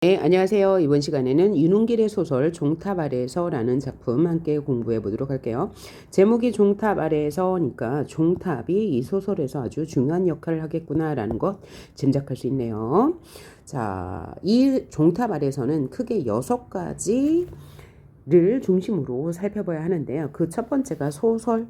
네, 안녕하세요. 이번 시간에는 윤웅길의 소설 종탑 아래에서라는 작품 함께 공부해 보도록 할게요. 제목이 종탑 아래에서니까 종탑이 이 소설에서 아주 중요한 역할을 하겠구나라는 것 짐작할 수 있네요. 자, 이 종탑 아래에서는 크게 6가지를 중심으로 살펴봐야 하는데요. 그 첫 번째가 소설의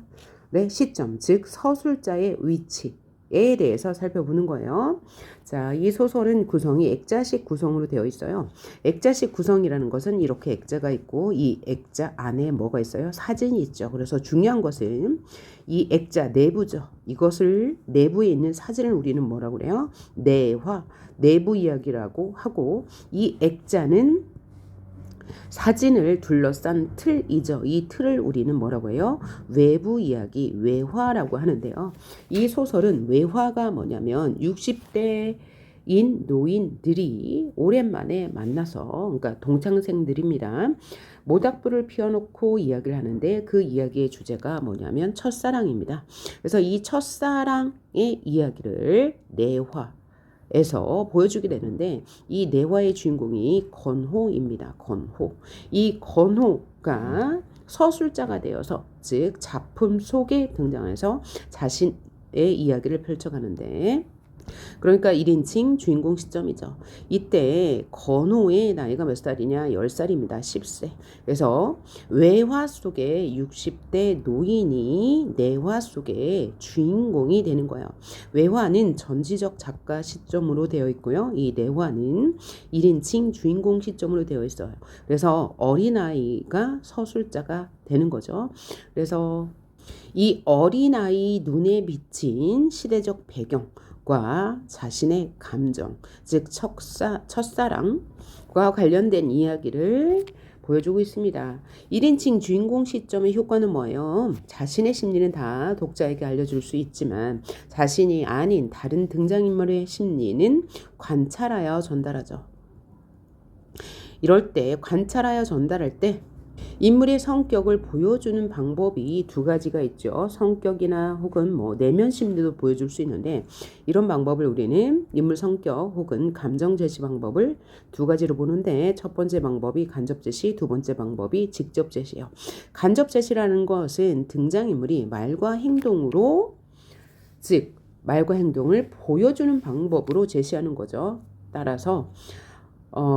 시점, 즉 서술자의 위치에 대해서 살펴보는 거예요. 자, 이 소설은 구성이 액자식 구성으로 되어 있어요. 액자식 구성이라는 것은 이렇게 액자가 있고 이 액자 안에 뭐가 있어요? 사진이 있죠. 그래서 중요한 것은 이 액자 내부죠. 이것을 내부에 있는 사진을 우리는 뭐라고 그래요? 내화, 내부 이야기라고 하고 이 액자는 사진을 둘러싼 틀이죠. 이 틀을 우리는 뭐라고 해요? 외부 이야기, 외화라고 하는데요. 이 소설은 외화가 뭐냐면 60대인 노인들이 오랜만에 만나서, 그러니까 동창생들입니다. 모닥불을 피워놓고 이야기를 하는데 그 이야기의 주제가 뭐냐면 첫사랑입니다. 그래서 이 첫사랑의 이야기를 내화, 에서 보여주게 되는데 이 내화의 주인공이 건호입니다. 건호. 이 건호가 서술자가 되어서 즉 작품 속에 등장해서 자신의 이야기를 펼쳐가는데 그러니까 1인칭 주인공 시점이죠. 이때 건호의 나이가 몇 살이냐? 10살입니다. 10세. 그래서 외화 속에 60대 노인이 내화 속에 주인공이 되는 거예요. 외화는 전지적 작가 시점으로 되어 있고요. 이 내화는 1인칭 주인공 시점으로 되어 있어요. 그래서 어린아이가 서술자가 되는 거죠. 그래서 이 어린아이 눈에 비친 시대적 배경 과 자신의 감정, 즉 첫사랑과 관련된 이야기를 보여주고 있습니다. 1인칭 주인공 시점의 효과는 뭐예요? 자신의 심리는 다 독자에게 알려줄 수 있지만 자신이 아닌 다른 등장인물의 심리는 관찰하여 전달하죠. 이럴 때 관찰하여 전달할 때 인물의 성격을 보여주는 방법이 2가지가 있죠. 성격이나 혹은 내면 심리도 보여줄 수 있는데 이런 방법을 우리는 인물 성격 혹은 감정 제시 방법을 2가지로 보는데 첫 번째 방법이 간접 제시, 두 번째 방법이 직접 제시예요. 간접 제시라는 것은 등장인물이 말과 행동으로 즉 말과 행동을 보여주는 방법으로 제시하는 거죠. 따라서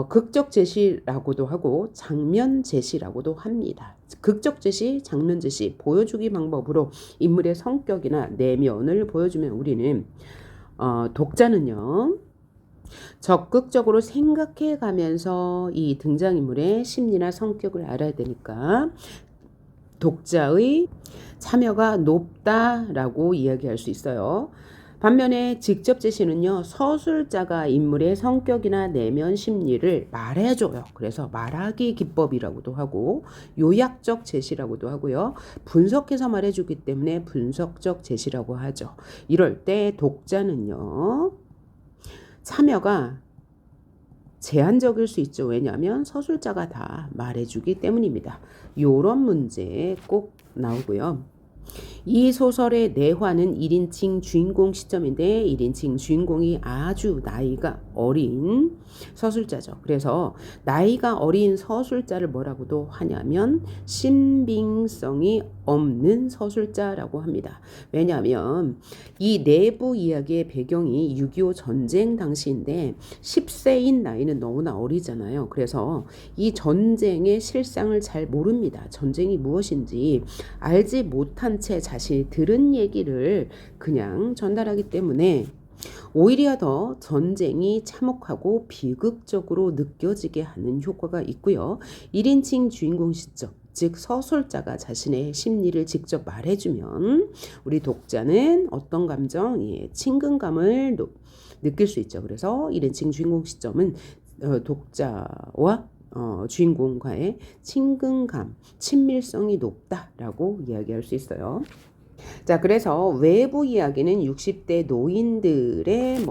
극적 제시라고도 하고 장면 제시라고도 합니다. 극적 제시, 장면 제시, 보여주기 방법으로 인물의 성격이나 내면을 보여주면 우리는 독자는요 적극적으로 생각해 가면서 이 등장인물의 심리나 성격을 알아야 되니까 독자의 참여가 높다라고 이야기할 수 있어요. 반면에 직접 제시는요, 서술자가 인물의 성격이나 내면 심리를 말해줘요. 그래서 말하기 기법이라고도 하고, 요약적 제시라고도 하고요. 분석해서 말해주기 때문에 분석적 제시라고 하죠. 이럴 때 독자는요, 참여가 제한적일 수 있죠. 왜냐하면 서술자가 다 말해주기 때문입니다. 요런 문제 꼭 나오고요. 이 소설의 내화는 1인칭 주인공 시점인데 1인칭 주인공이 아주 나이가 어린 서술자죠. 그래서 나이가 어린 서술자를 뭐라고도 하냐면 신빙성이 없는 서술자라고 합니다. 왜냐하면 이 내부 이야기의 배경이 6.25 전쟁 당시인데 10세인 나이는 너무나 어리잖아요. 그래서 이 전쟁의 실상을 잘 모릅니다. 전쟁이 무엇인지 알지 못한 채 자신이 들은 얘기를 그냥 전달하기 때문에 오히려 더 전쟁이 참혹하고 비극적으로 느껴지게 하는 효과가 있고요. 1인칭 주인공 시점, 즉 서술자가 자신의 심리를 직접 말해주면 우리 독자는 어떤 감정, 친근감을 느낄 수 있죠. 그래서 1인칭 주인공 시점은 독자와 주인공과의 친근감, 친밀성이 높다라고 이야기할 수 있어요. 자, 그래서 외부 이야기는 60대 노인들의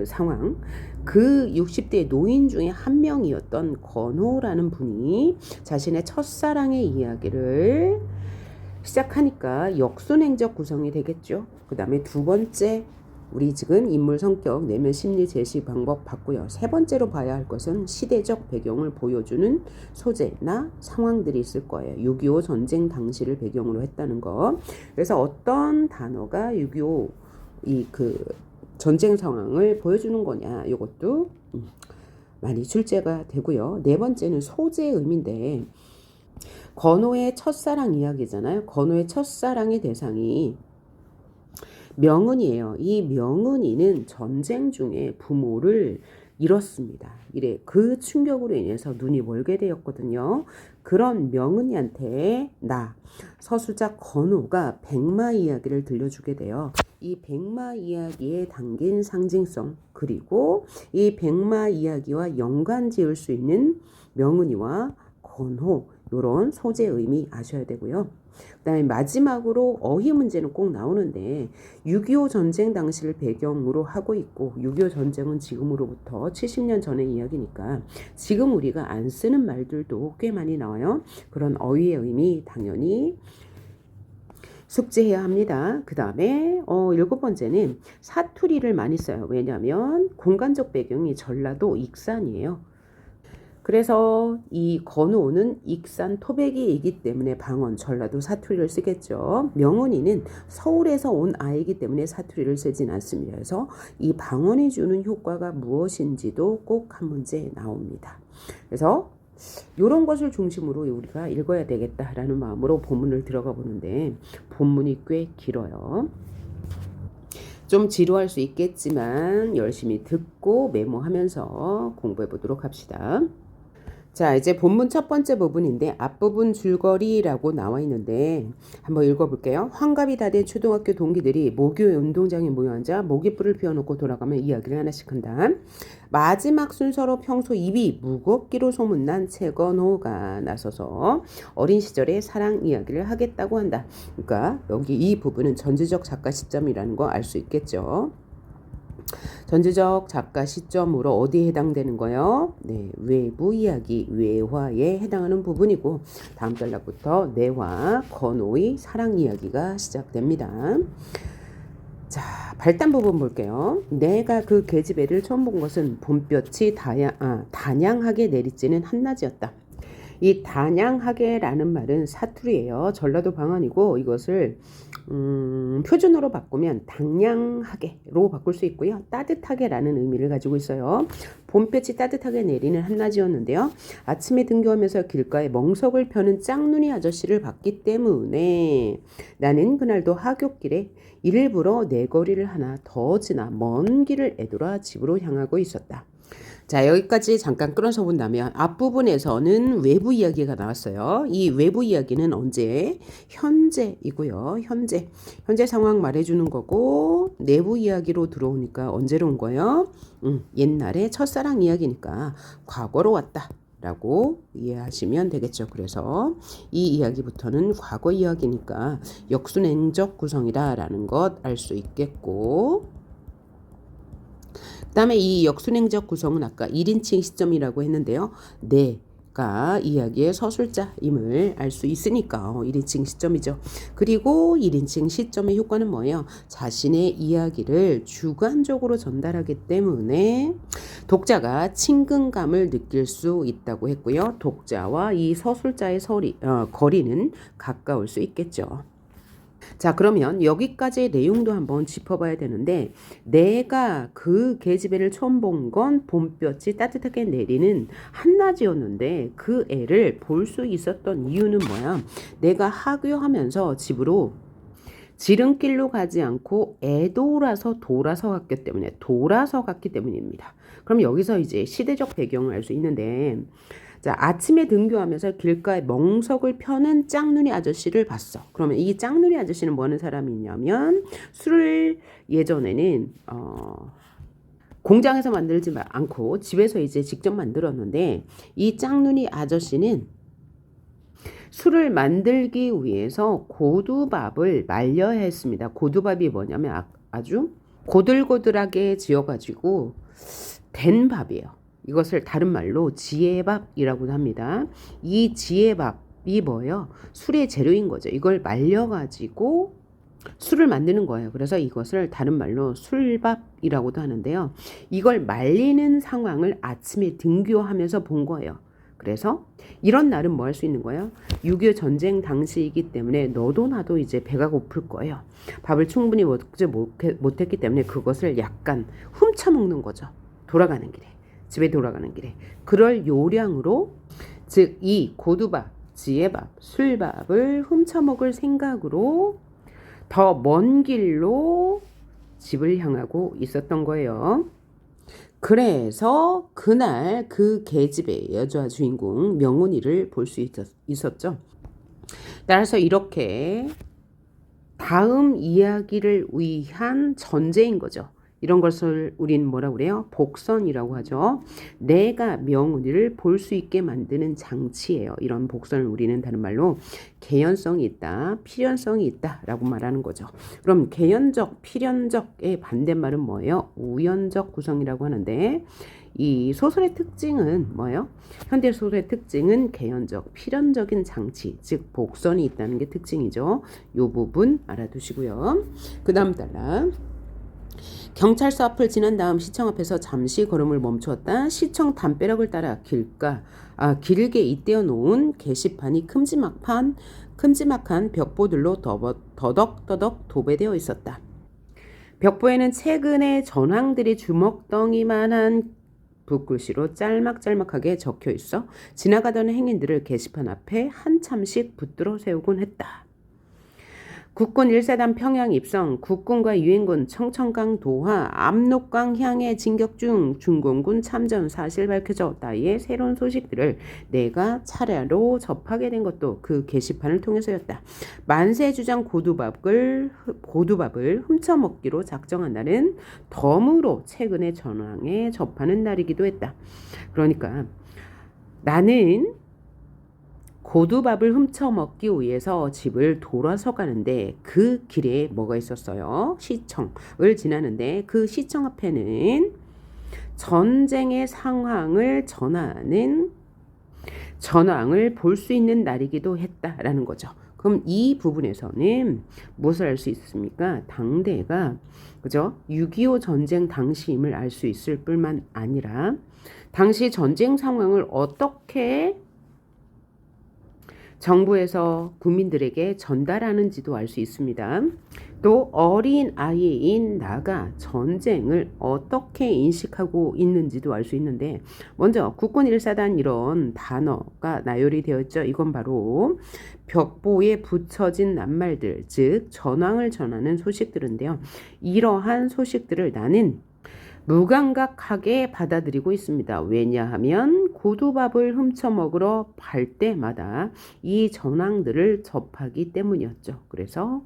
상황, 그 60대 노인 중에 한 명이었던 건호라는 분이 자신의 첫사랑의 이야기를 시작하니까 역순행적 구성이 되겠죠. 그 다음에 두 번째 우리 지금 인물 성격, 내면 심리 제시 방법 봤고요. 세 번째로 봐야 할 것은 시대적 배경을 보여주는 소재나 상황들이 있을 거예요. 6.25 전쟁 당시를 배경으로 했다는 거. 그래서 어떤 단어가 6.25 전쟁 상황을 보여주는 거냐, 이것도 많이 출제가 되고요. 네 번째는 소재의 의미인데, 건호의 첫사랑 이야기잖아요. 건호의 첫사랑의 대상이 명은이에요. 이 명은이는 전쟁 중에 부모를 잃었습니다. 이래 그 충격으로 인해서 눈이 멀게 되었거든요. 그런 명은이한테 서술자 건호가 백마 이야기를 들려주게 돼요. 이 백마 이야기에 담긴 상징성, 그리고 이 백마 이야기와 연관 지을 수 있는 명은이와 건호, 이런 소재 의미 아셔야 되고요. 그 다음에 마지막으로 어휘 문제는 꼭 나오는데, 6.25 전쟁 당시를 배경으로 하고 있고, 6.25 전쟁은 지금으로부터 70년 전의 이야기니까 지금 우리가 안 쓰는 말들도 꽤 많이 나와요. 그런 어휘의 의미 당연히 숙지해야 합니다. 그 다음에 7번째는 사투리를 많이 써요. 왜냐하면 공간적 배경이 전라도 익산이에요. 그래서 이 건호는 익산 토백이이기 때문에 방언, 전라도 사투리를 쓰겠죠. 명은이는 서울에서 온 아이이기 때문에 사투리를 쓰진 않습니다. 그래서 이 방언이 주는 효과가 무엇인지도 꼭 한 문제 나옵니다. 그래서 이런 것을 중심으로 우리가 읽어야 되겠다라는 마음으로 본문을 들어가 보는데, 본문이 꽤 길어요. 좀 지루할 수 있겠지만 열심히 듣고 메모하면서 공부해 보도록 합시다. 자, 이제 본문 첫 번째 부분인데, 앞부분 줄거리라고 나와 있는데 한번 읽어볼게요. 환갑이 다 된 초등학교 동기들이 모교의 운동장에 모여 앉아 모깃불을 피워놓고 돌아가며 이야기를 하나씩 한다. 마지막 순서로 평소 입이 무겁기로 소문난 최건호가 나서서 어린 시절의 사랑 이야기를 하겠다고 한다. 그러니까 여기 이 부분은 전지적 작가 시점이라는 거 알 수 있겠죠. 전지적 작가 시점으로 어디에 해당되는 거요? 네, 외부 이야기, 외화에 해당하는 부분이고, 다음 단락부터 내와 건호의 사랑 이야기가 시작됩니다. 자, 발단 부분 볼게요. 내가 그 계집애를 처음 본 것은 봄볕이 단양하게 내리쬐는 한낮이었다. 이 단양하게라는 말은 사투리예요. 전라도 방언이고, 이것을 표준어로 바꾸면 당냥하게로 바꿀 수 있고요. 따뜻하게라는 의미를 가지고 있어요. 봄볕이 따뜻하게 내리는 한낮이었는데요. 아침에 등교하면서 길가에 멍석을 펴는 짝눈이 아저씨를 봤기 때문에 나는 그날도 하굣길에 일부러 내거리를 하나 더 지나 먼 길을 애돌아 집으로 향하고 있었다. 자, 여기까지 잠깐 끌어서 본다면 앞부분에서는 외부 이야기가 나왔어요. 이 외부 이야기는 언제? 현재이고요. 현재 상황 말해주는 거고, 내부 이야기로 들어오니까 언제로 온 거예요? 옛날에 첫사랑 이야기니까 과거로 왔다 라고 이해하시면 되겠죠. 그래서 이 이야기부터는 과거 이야기니까 역순행적 구성이다 라는 것 알 수 있겠고, 그 다음에 이 역순행적 구성은 아까 1인칭 시점이라고 했는데요. 내가 이야기의 서술자임을 알 수 있으니까 1인칭 시점이죠. 그리고 1인칭 시점의 효과는 뭐예요? 자신의 이야기를 주관적으로 전달하기 때문에 독자가 친근감을 느낄 수 있다고 했고요. 독자와 이 서술자의 거리는 가까울 수 있겠죠. 자, 그러면 여기까지의 내용도 한번 짚어봐야 되는데, 내가 그 계집애를 처음 본 건 봄볕이 따뜻하게 내리는 한낮이었는데 그 애를 볼 수 있었던 이유는 뭐야? 내가 하교하면서 집으로 지름길로 가지 않고 돌아서 갔기 때문입니다. 그럼 여기서 이제 시대적 배경을 알 수 있는데, 자, 아침에 등교하면서 길가에 멍석을 펴는 짝눈이 아저씨를 봤어. 그러면 이 짝눈이 아저씨는 뭐 하는 사람이냐면, 술을 예전에는 공장에서 만들지 않고 집에서 이제 직접 만들었는데, 이 짝눈이 아저씨는 술을 만들기 위해서 고두밥을 말려야 했습니다. 고두밥이 뭐냐면 아주 고들고들하게 지어가지고 된 밥이에요. 이것을 다른 말로 지혜밥이라고 합니다. 이 지혜밥이 뭐예요? 술의 재료인 거죠. 이걸 말려가지고 술을 만드는 거예요. 그래서 이것을 다른 말로 술밥이라고도 하는데요. 이걸 말리는 상황을 아침에 등교하면서 본 거예요. 그래서 이런 날은 뭐 할 수 있는 거예요? 6.25 전쟁 당시이기 때문에 너도 나도 이제 배가 고플 거예요. 밥을 충분히 먹지 못했기 때문에 그것을 약간 훔쳐먹는 거죠. 돌아가는 길에. 집에 돌아가는 길에. 그럴 요량으로 즉 이 고두밥, 지혜밥, 술밥을 훔쳐먹을 생각으로 더 먼 길로 집을 향하고 있었던 거예요. 그래서 그날 그 계집의 여자 주인공 명훈이를 볼 수 있었죠. 따라서 이렇게 다음 이야기를 위한 전제인 거죠. 이런 것을 우리는 뭐라고 그래요? 복선이라고 하죠. 내가 명훈이를 볼 수 있게 만드는 장치예요. 이런 복선을 우리는 다른 말로 개연성이 있다, 필연성이 있다라고 말하는 거죠. 그럼 개연적, 필연적의 반대말은 뭐예요? 우연적 구성이라고 하는데 이 소설의 특징은 뭐예요? 현대 소설의 특징은 개연적, 필연적인 장치, 즉 복선이 있다는 게 특징이죠. 이 부분 알아두시고요. 그 다음 단락. 경찰서 앞을 지난 다음 시청 앞에서 잠시 걸음을 멈추었다. 시청 담벼락을 따라 길게 잇대어 놓은 게시판이 큼지막한 벽보들로 더덕더덕 도배되어 있었다. 벽보에는 최근에 전황들이 주먹덩이만한 붓글씨로 짤막짤막하게 적혀 있어 지나가던 행인들을 게시판 앞에 한참씩 붙들어 세우곤 했다. 국군 1사단 평양 입성, 국군과 유엔군 청천강 도하, 압록강 향해 진격 중, 중공군 참전 사실 밝혀져 따위의 새로운 소식들을 내가 차례로 접하게 된 것도 그 게시판을 통해서였다. 만세주장 고두밥을 훔쳐먹기로 작정한 날은 덤으로 최근의 전황에 접하는 날이기도 했다. 그러니까 나는 고두밥을 훔쳐먹기 위해서 집을 돌아서 가는데 그 길에 뭐가 있었어요? 시청을 지나는데 그 시청 앞에는 전쟁의 상황을 전황을 볼 수 있는 날이기도 했다라는 거죠. 그럼 이 부분에서는 무엇을 알 수 있습니까? 당대가 그죠? 6.25 전쟁 당시임을 알 수 있을 뿐만 아니라 당시 전쟁 상황을 어떻게 정부에서 국민들에게 전달하는지도 알 수 있습니다. 또 어린 아이인 나가 전쟁을 어떻게 인식하고 있는지도 알 수 있는데 먼저 국군 1사단 이런 단어가 나열이 되어 있죠. 이건 바로 벽보에 붙여진 낱말들, 즉 전황을 전하는 소식들인데요. 이러한 소식들을 나는 무감각하게 받아들이고 있습니다. 왜냐하면 고두밥을 훔쳐먹으러 갈 때마다 이 전황들을 접하기 때문이었죠. 그래서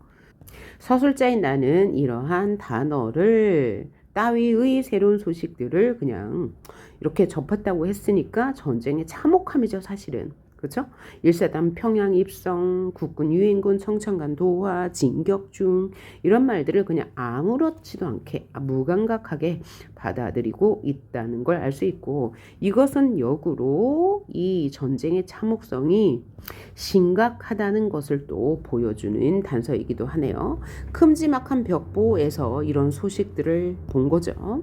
서술자인 나는 이러한 단어를 따위의 새로운 소식들을 그냥 이렇게 접했다고 했으니까 전쟁의 참혹함이죠, 사실은. 그렇죠? 1사단 평양 입성, 국군 유엔군 청천강 도하, 진격 중 이런 말들을 그냥 아무렇지도 않게 무감각하게 받아들이고 있다는 걸 알 수 있고 이것은 역으로 이 전쟁의 참혹성이 심각하다는 것을 또 보여주는 단서이기도 하네요. 큼지막한 벽보에서 이런 소식들을 본 거죠.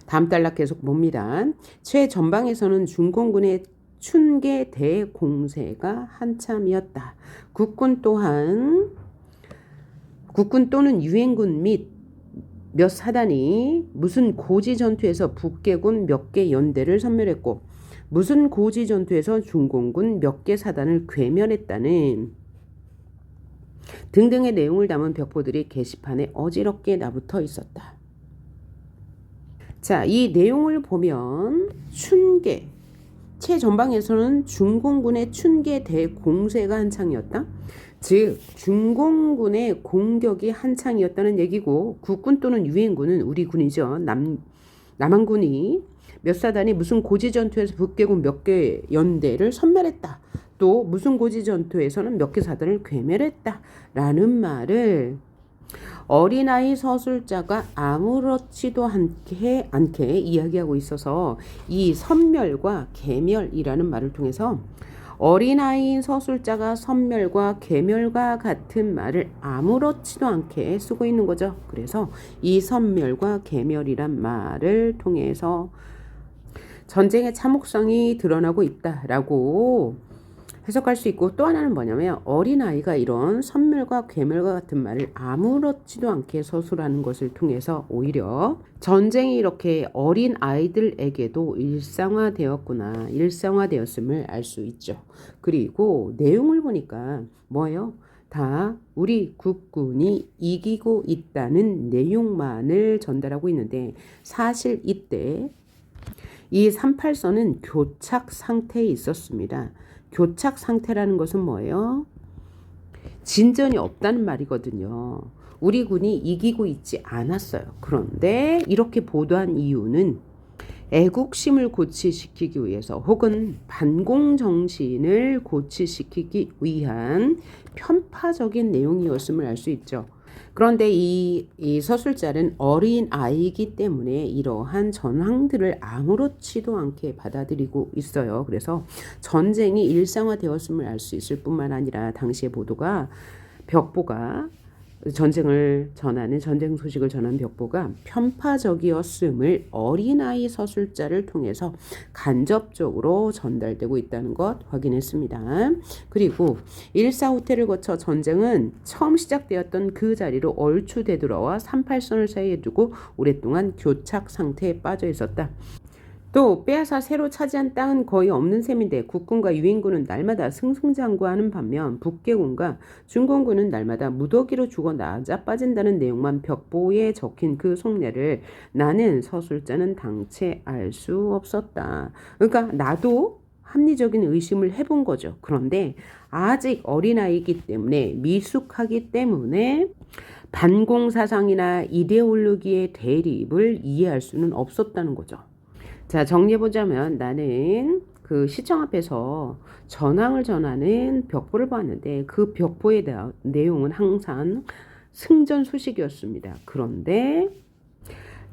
다음 단락 계속 봅니다. 최전방에서는 중공군의 춘계 대공세가 한참이었다. 국군 또는 유엔군 및 몇 사단이 무슨 고지 전투에서 북계군 몇 개 연대를 섬멸했고 무슨 고지 전투에서 중공군 몇 개 사단을 괴멸했다는 등등의 내용을 담은 벽보들이 게시판에 어지럽게 나붙어 있었다. 자, 이 내용을 보면 춘계 최전방에서는 중공군의 춘계 대공세가 한창이었다. 즉 중공군의 공격이 한창이었다는 얘기고 국군 또는 유엔군은 우리 군이죠. 남한군이 몇 사단이 무슨 고지 전투에서 북계군 몇 개 연대를 섬멸했다. 또 무슨 고지 전투에서는 몇 개 사단을 괴멸했다라는 말을 어린아이 서술자가 아무렇지도 않게 이야기하고 있어서 이 섬멸과 괴멸이라는 말을 통해서 어린아이인 서술자가 선멸과 계멸과 같은 말을 아무렇지도 않게 쓰고 있는 거죠. 그래서 이 선멸과 계멸이란 말을 통해서 전쟁의 참혹성이 드러나고 있다라고 해석할 수 있고, 또 하나는 뭐냐면 어린아이가 이런 선멸과 괴멸과 같은 말을 아무렇지도 않게 서술하는 것을 통해서 오히려 전쟁이 이렇게 어린 아이들에게도 일상화되었구나, 일상화되었음을 알 수 있죠. 그리고 내용을 보니까 뭐예요? 다 우리 국군이 이기고 있다는 내용만을 전달하고 있는데, 사실 이때 이 38선은 교착 상태에 있었습니다. 교착 상태라는 것은 뭐예요? 진전이 없다는 말이거든요. 우리 군이 이기고 있지 않았어요. 그런데 이렇게 보도한 이유는 애국심을 고취시키기 위해서, 혹은 반공정신을 고취시키기 위한 편파적인 내용이었음을 알 수 있죠. 그런데 이 서술자는 어린 아이이기 때문에 이러한 전황들을 아무렇지도 않게 받아들이고 있어요. 그래서 전쟁이 일상화되었음을 알 수 있을 뿐만 아니라 당시의 보도가, 벽보가, 전쟁을 전하는, 전쟁 소식을 전하는 벽보가 편파적이었음을 어린아이 서술자를 통해서 간접적으로 전달되고 있다는 것 확인했습니다. 그리고 1사 후퇴를 거쳐 전쟁은 처음 시작되었던 그 자리로 얼추 되돌아와 38선을 사이에 두고 오랫동안 교착 상태에 빠져 있었다. 또 빼앗아 새로 차지한 땅은 거의 없는 셈인데 국군과 유인군은 날마다 승승장구하는 반면 북계군과 중공군은 날마다 무더기로 죽어 나자빠진다는 내용만 벽보에 적힌 그 속내를 나는 서술자는 당체 알 수 없었다. 그러니까 나도 합리적인 의심을 해본 거죠. 그런데 아직 어린아이이기 때문에, 미숙하기 때문에 반공사상이나 이데올로기의 대립을 이해할 수는 없었다는 거죠. 자, 정리해보자면 나는 그 시청 앞에서 전황을 전하는 벽보를 봤는데 그 벽보의 내용은 항상 승전 소식이었습니다. 그런데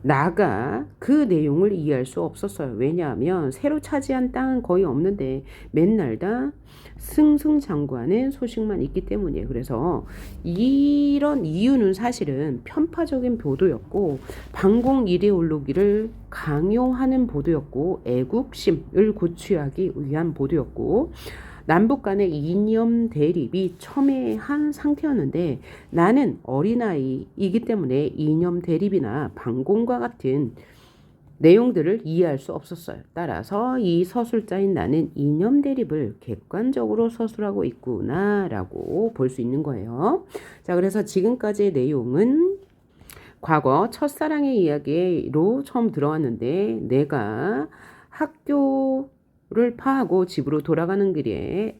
나가 그 내용을 이해할 수 없었어요. 왜냐하면 새로 차지한 땅은 거의 없는데 맨날 다 승승장구하는 소식만 있기 때문이에요. 그래서 이런 이유는 사실은 편파적인 보도였고, 반공 이데올로기를 강요하는 보도였고, 애국심을 고취하기 위한 보도였고, 남북 간의 이념 대립이 첨예한 상태였는데 나는 어린아이이기 때문에 이념 대립이나 반공과 같은 내용들을 이해할 수 없었어요. 따라서 이 서술자인 나는 이념 대립을 객관적으로 서술하고 있구나라고 볼 수 있는 거예요. 자, 그래서 지금까지의 내용은 과거 첫사랑의 이야기로 처음 들어왔는데, 내가 학교를 파하고 집으로 돌아가는 길에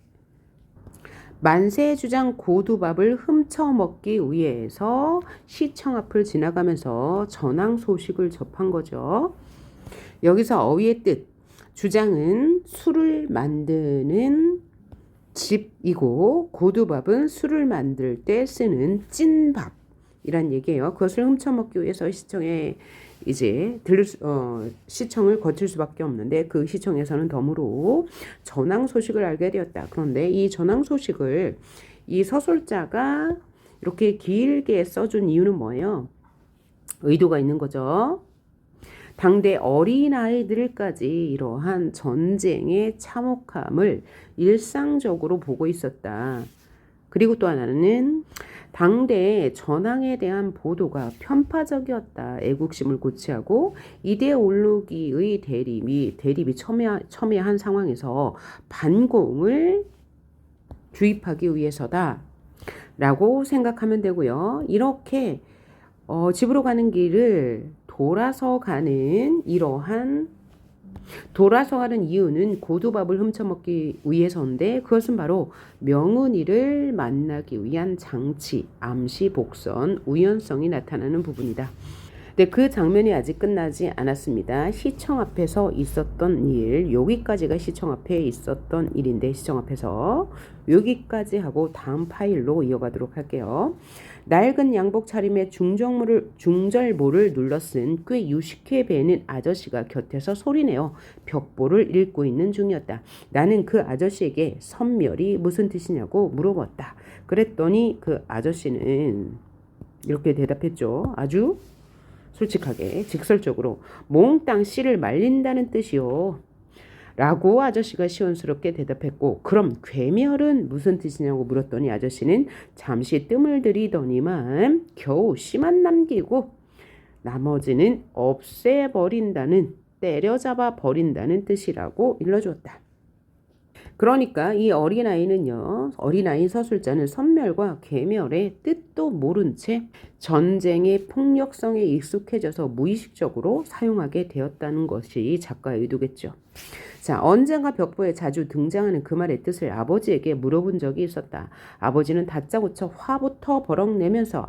만세주장 고두밥을 훔쳐먹기 위해서 시청 앞을 지나가면서 전황 소식을 접한 거죠. 여기서 어휘의 뜻, 주장은 술을 만드는 집이고 고두밥은 술을 만들 때 쓰는 찐밥이란 얘기예요. 그것을 훔쳐먹기 위해서 시청에 이제 시청을 거칠 수밖에 없는데, 그 시청에서는 덤으로 전황 소식을 알게 되었다. 그런데 이 전황 소식을 이 서술자가 이렇게 길게 써준 이유는 뭐예요? 의도가 있는 거죠. 당대 어린아이들까지 이러한 전쟁의 참혹함을 일상적으로 보고 있었다. 그리고 또 하나는 당대의 전황에 대한 보도가 편파적이었다. 애국심을 고취하고 이데올로기의 대립이 첨예한 상황에서 반공을 주입하기 위해서다 라고 생각하면 되고요. 이렇게 집으로 가는 길을 돌아서 가는 이유는 고두밥을 훔쳐먹기 위해서인데, 그것은 바로 명은이를 만나기 위한 장치, 암시, 복선, 우연성이 나타나는 부분이다. 근데 그 장면이 아직 끝나지 않았습니다. 시청 앞에서 있었던 일, 여기까지가 시청 앞에 있었던 일인데 시청 앞에서 여기까지 하고 다음 파일로 이어가도록 할게요. 낡은 양복 차림에 중절모를 눌러 쓴 꽤 유식해 보이는 아저씨가 곁에서 소리내어 벽보를 읽고 있는 중이었다. 나는 그 아저씨에게 선멸이 무슨 뜻이냐고 물어봤다. 그랬더니 그 아저씨는 이렇게 대답했죠. 아주 솔직하게 직설적으로 몽땅 씨를 말린다는 뜻이요. 라고 아저씨가 시원스럽게 대답했고, 그럼 괴멸은 무슨 뜻이냐고 물었더니 아저씨는 잠시 뜸을 들이더니만 겨우 씨만 남기고 나머지는 없애버린다는, 때려잡아 버린다는 뜻이라고 일러주었다. 그러니까 이 어린아이 서술자는 선멸과 괴멸의 뜻도 모른 채 전쟁의 폭력성에 익숙해져서 무의식적으로 사용하게 되었다는 것이 작가의 의도겠죠. 자, 언젠가 벽보에 자주 등장하는 그 말의 뜻을 아버지에게 물어본 적이 있었다. 아버지는 다짜고짜 화부터 버럭 내면서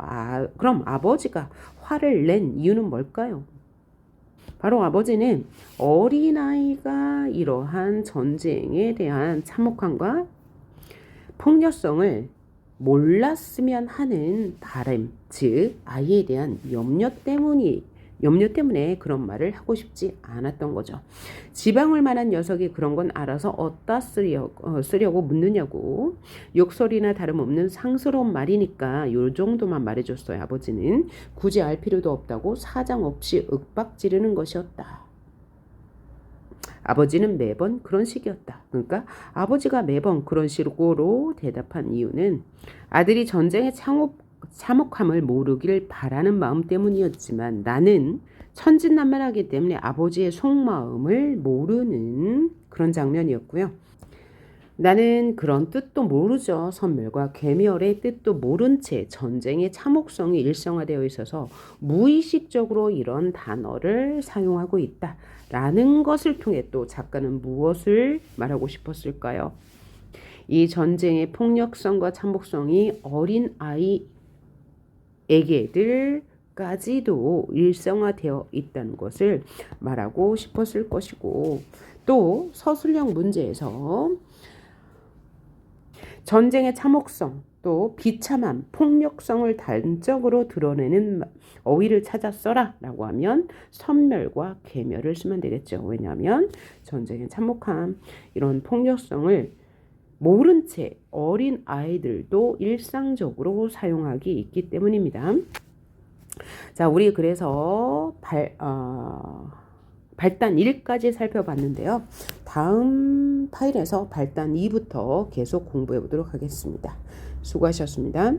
그럼 아버지가 화를 낸 이유는 뭘까요? 바로 아버지는 어린아이가 이러한 전쟁에 대한 참혹함과 폭력성을 몰랐으면 하는 바람, 즉 아이에 대한 염려 때문에 그런 말을 하고 싶지 않았던 거죠. 지방울 만한 녀석이 그런 건 알아서 어디다 쓰려고 묻느냐고. 욕설이나 다름없는 상스러운 말이니까 요 정도만 말해줬어요. 아버지는 굳이 알 필요도 없다고 사정없이 윽박 지르는 것이었다. 아버지는 매번 그런 식이었다. 그러니까 아버지가 매번 그런 식으로 대답한 이유는 아들이 전쟁의 참혹함을 모르길 바라는 마음 때문이었지만 나는 천진난만하기 때문에 아버지의 속마음을 모르는 그런 장면이었고요. 나는 그런 뜻도 모르죠. 선멸과 괴멸의 뜻도 모른 채 전쟁의 참혹성이 일상화되어 있어서 무의식적으로 이런 단어를 사용하고 있다라는 것을 통해 또 작가는 무엇을 말하고 싶었을까요? 이 전쟁의 폭력성과 참혹성이 어린 아이에게들까지도 일상화되어 있다는 것을 말하고 싶었을 것이고, 또 서술형 문제에서 전쟁의 참혹성, 또 비참함, 폭력성을 단적으로 드러내는 어휘를 찾아 써라 라고 하면 선멸과 괴멸을 쓰면 되겠죠. 왜냐하면 전쟁의 참혹함, 이런 폭력성을 모른 채 어린 아이들도 일상적으로 사용하기 있기 때문입니다. 자, 우리 그래서 발단 1까지 살펴봤는데요. 다음 파일에서 발단 2부터 계속 공부해 보도록 하겠습니다. 수고하셨습니다.